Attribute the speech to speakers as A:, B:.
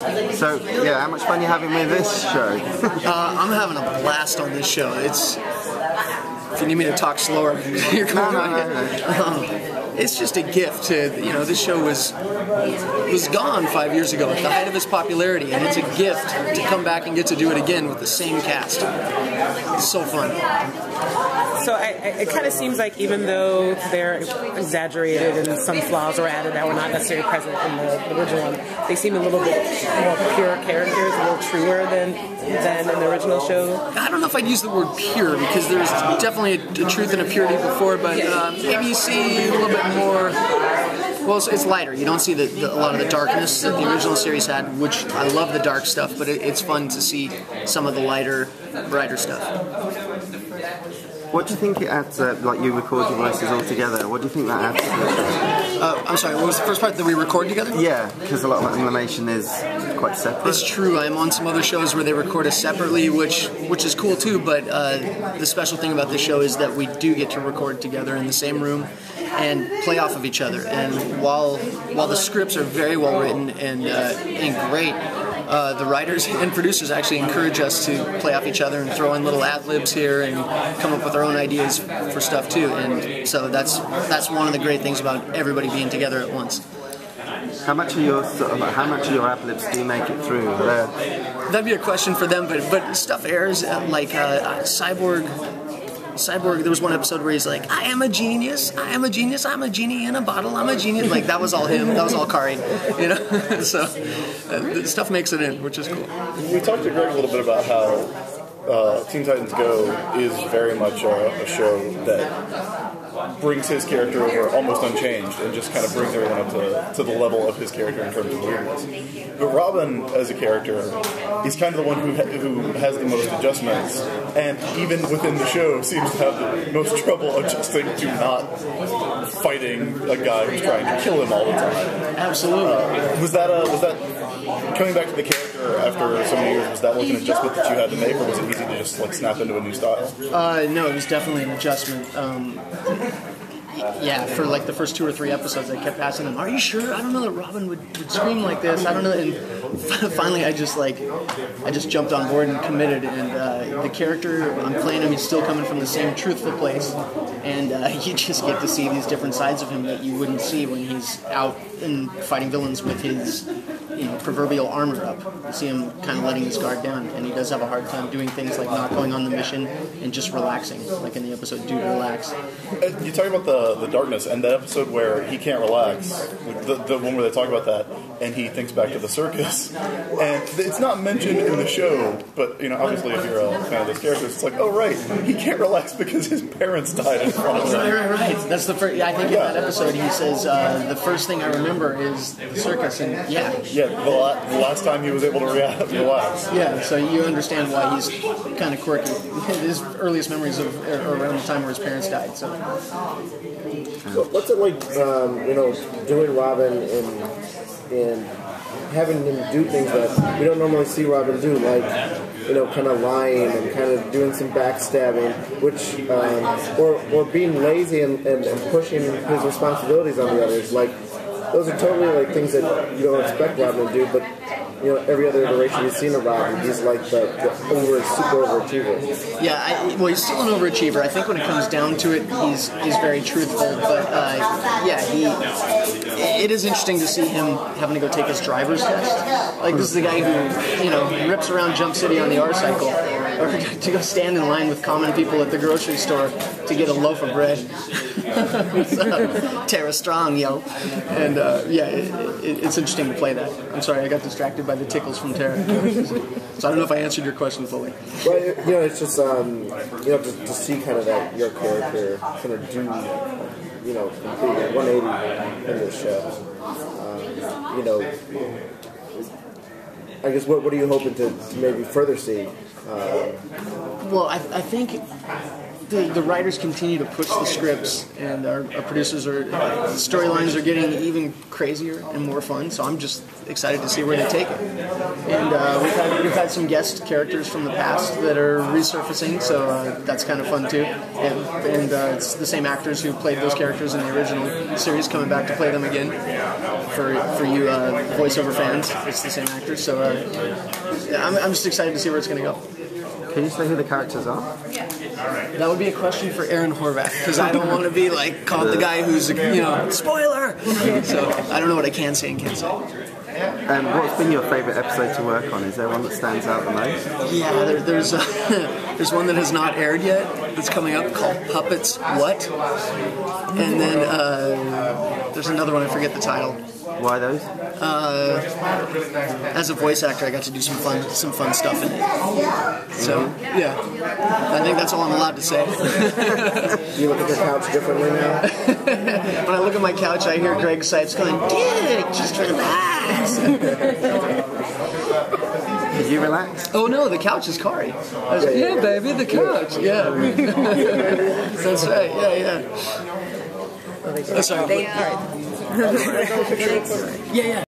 A: So, yeah, how much fun are you having with this show?
B: I'm having a blast on this show. If you need me to talk slower, you're calling
A: No.
B: It's just a gift to, this show was gone 5 years ago at the height of its popularity, and it's a gift to come back and get to do it again with the same cast. It's so fun.
C: So it kind of seems like even though they're exaggerated and some flaws were added that were not necessarily present in the original one, they seem a little bit more pure characters, a little truer than in the original show.
B: I don't know if I'd use the word pure, because there's definitely a truth and a purity before, but maybe you see a little bit more. Well, it's lighter. You don't see a lot of the darkness that the original series had, which I love the dark stuff, but it's fun to see some of the lighter, brighter stuff.
A: What do you think it adds, like you record your voices all together, what do you think that adds to the show?
B: I'm sorry, what was the first part that we record together?
A: Yeah, because a lot of animation is quite separate.
B: It's true. I'm on some other shows where they record us separately, which is cool too, but the special thing about this show is that we do get to record together in the same room and play off of each other. And while the scripts are very well written and great, the writers and producers actually encourage us to play off each other and throw in little ad-libs here and come up with our own ideas for stuff too. And so that's one of the great things about everybody being together at once.
A: How much of your ad-libs do you make it through?
B: That'd be a question for them, but stuff airs like Cyborg, there was one episode where he's like, I am a genius, I'm a genie in a bottle, I'm a genius. Like, that was all him, that was all Kari, So, stuff makes it in, which is cool.
D: We talked to Greg a little bit about how Teen Titans Go is very much a show that brings his character over almost unchanged and just kind of brings everyone up to the level of his character in terms of weirdness. But Robin, as a character, he's kind of the one who has the most adjustments, and even within the show seems to have the most trouble adjusting to not fighting a guy who's trying to kill him all the time.
B: Absolutely.
D: Was that coming back to the character after so many years? Was that like an adjustment that you had to make, or was it easy to just like snap into a new style?
B: No, it was definitely an adjustment. Yeah, for like the first 2 or 3 episodes, I kept asking them, "Are you sure? I don't know that Robin would scream like this. I don't know." And finally, I just jumped on board and committed. And the character I'm playing him, he's still coming from the same truthful place, and you just get to see these different sides of him that you wouldn't see when he's out and fighting villains with his proverbial armor up. You see him kind of letting his guard down, and he does have a hard time doing things like not going on the mission and just relaxing, like in the episode Dude Relax.
D: You talk about the darkness, and that episode where he can't relax, the one where they talk about that, and he thinks back to the circus, and it's not mentioned in the show, but obviously if you're a fan of this character, it's like, oh right, he can't relax because his parents died in front of him.
B: Right. That's the first. I think in that episode he says the first thing I remember is the circus, and
D: the last time he was able to relax.
B: Yeah, so you understand why he's kind of quirky. His earliest memories are around the time where his parents died. So,
E: what's it like, doing Robin and having him do things that we don't normally see Robin do, like kind of lying and kind of doing some backstabbing, which or being lazy and pushing his responsibilities on the others, like. Those are totally like things that you don't expect Robin to do, but every other iteration you've seen of Robin, he's like the super overachiever.
B: Yeah, he's still an overachiever. I think when it comes down to it, he's very truthful. But it is interesting to see him having to go take his driver's test. Like, this is the guy who rips around Jump City on the R-cycle, or to go stand in line with common people at the grocery store to get a loaf of bread. Tara Strong, yo. And it's interesting to play that. I'm sorry, I got distracted by the tickles from Tara. So I don't know if I answered your question fully.
E: Well, it's just to see kind of that your character kind of do completely 180 in this show. I guess what are you hoping to maybe further see?
B: Well, I think the writers continue to push the scripts, and our producers are storylines are getting even crazier and more fun. So I'm just excited to see where they take it. And we've had some guest characters from the past that are resurfacing, so that's kind of fun too. And it's the same actors who played those characters in the original series coming back to play them again. For you voiceover fans, it's the same actors. So I'm just excited to see where it's going to go.
A: Can you say who the characters are?
B: That would be a question for Aaron Horvath, because I don't want to be like called the guy who's, spoiler! So I don't know what I can say and can't say.
A: What's been your favourite episode to work on? Is there one that stands out the most?
B: Yeah, there's one that has not aired yet that's coming up called Puppets What? And then there's another one, I forget the title.
A: Why those?
B: As a voice actor, I got to do some fun stuff in it. So yeah, I think that's all I'm allowed to say.
E: Do you look at your couch differently now?
B: When I look at my couch, I hear Greg Sipes going, "Dude, just relax."
A: Did you relax?
B: Oh no, the couch is Kari. I was like, yeah, baby, the couch. Yeah, that's right. Yeah. That's right.
F: All right.
B: Yeah.